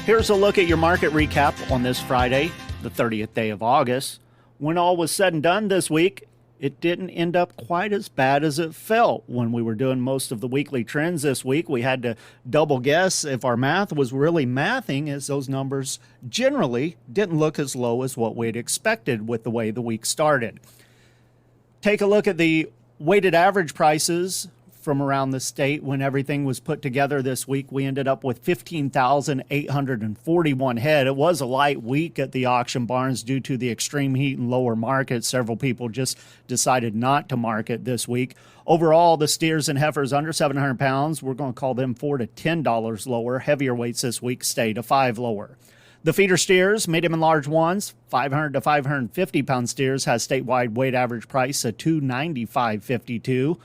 Here's a look at your market recap on this Friday, the 30th day of August. When all was said and done this week, it didn't end up quite as bad as it felt. When we were doing most of the weekly trends this week, we had to double guess if our math was really mathing, as those numbers generally didn't look as low as what we'd expected with the way the week started. Take a look at the weighted average prices from around the state. When everything was put together this week, we ended up with 15,841 head. It was a light week at the auction barns due to the extreme heat and lower market. Several people just decided not to market this week. Overall, the steers and heifers under 700 pounds, we're going to call them $4 to $10 lower. Heavier weights this week stayed a $5 lower. The feeder steers, medium and large ones, 500 to 550 pound steers, has statewide weight average price at $295.52.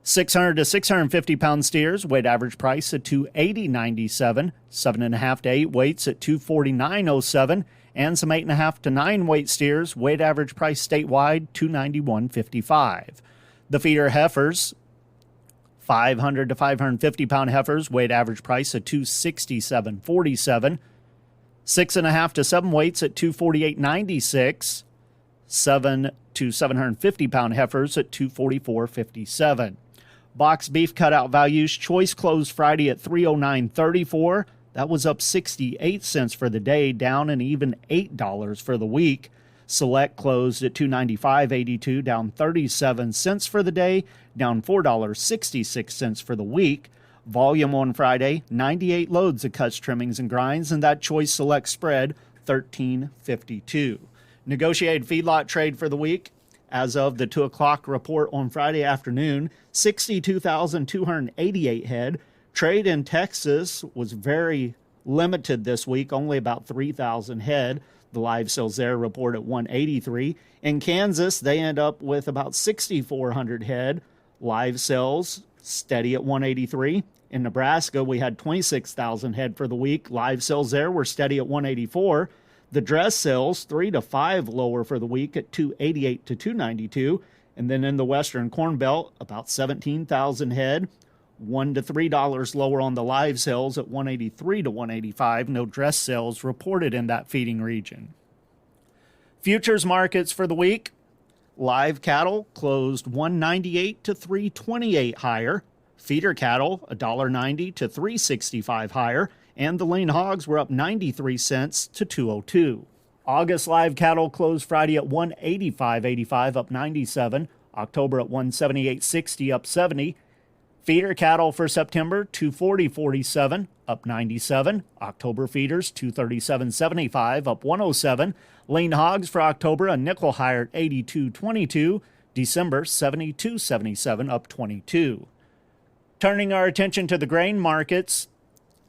600 to 650 pound steers, weight average price at $280.97. 7.5 to 8 weights at $249.07. And some 8.5 to 9 weight steers, weight average price statewide $291.55. The feeder heifers, 500 to 550 pound heifers, weight average price at $267.47. 6.5 to 7 weights at $248.96. 7 to 750 pound heifers at $244.57. Box beef cutout values, choice closed Friday at $309.34. That was up 68 cents for the day, down an even $8 for the week. Select closed at $295.82, down 37 cents for the day, down $4.66 for the week. Volume on Friday, 98 loads of cuts, trimmings, and grinds, and that choice select spread, $13.52. Negotiated feedlot trade for the week, as of the 2 o'clock report on Friday afternoon, 62,288 head. Trade in Texas was very limited this week, only about 3,000 head. The live sales there report at 183. In Kansas, they end up with about 6,400 head. Live sales steady at 183. In Nebraska, we had 26,000 head for the week. Live sales there were steady at 184. The dress sales, 3 to 5 lower for the week at 288 to 292. And then in the Western Corn Belt, about 17,000 head, $1 to $3 lower on the live sales at 183 to 185. No dress sales reported in that feeding region. Futures markets for the week. Live cattle closed 198 to 328 higher. Feeder cattle, $1.90 to 365 higher. And the lean hogs were up 93 cents to 202. August live cattle closed Friday at 185.85, up 97. October at 178.60, up 70. Feeder cattle for September, 240.47, up 97. October feeders, 237.75, up 107. Lean hogs for October, a nickel higher at 82.22. December, 72.77, up 22. Turning our attention to the grain markets,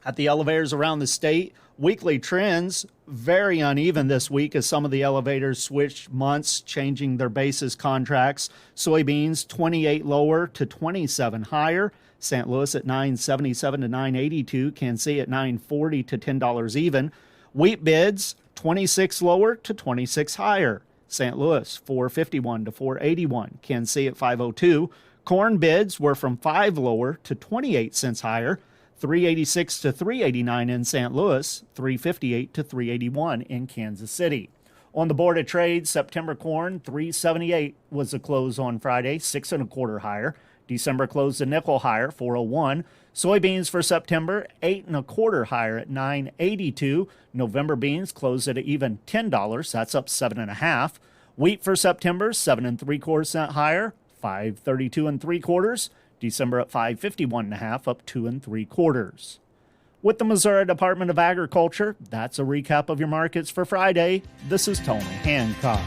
at the elevators around the state, weekly trends very uneven this week as some of the elevators switched months, changing their basis contracts. Soybeans 28 lower to 27 higher. St. Louis at $9.77 to $9.82. Kansas City at $9.40 to $10 even. Wheat bids 26 lower to 26 higher. St. Louis $4.51 to $4.81. Kansas City at $5.02. Corn bids were from 5 lower to 28 cents higher. $3.86 to $3.89 in St. Louis, $3.58 to $3.81 in Kansas City. On the Board of Trade, September corn, $3.78 was the close on Friday, 6 1/4 higher. December closed a nickel higher, $4.01. Soybeans for September, 8 1/4 higher at $9.82. November beans closed at even $10, that's up 7.5. Wheat for September, 7 3/4 cent higher, $5.32 3/4. December at $5.51.5, up 2 3/4. With the Missouri Department of Agriculture, that's a recap of your markets for Friday. This is Tony Hancock.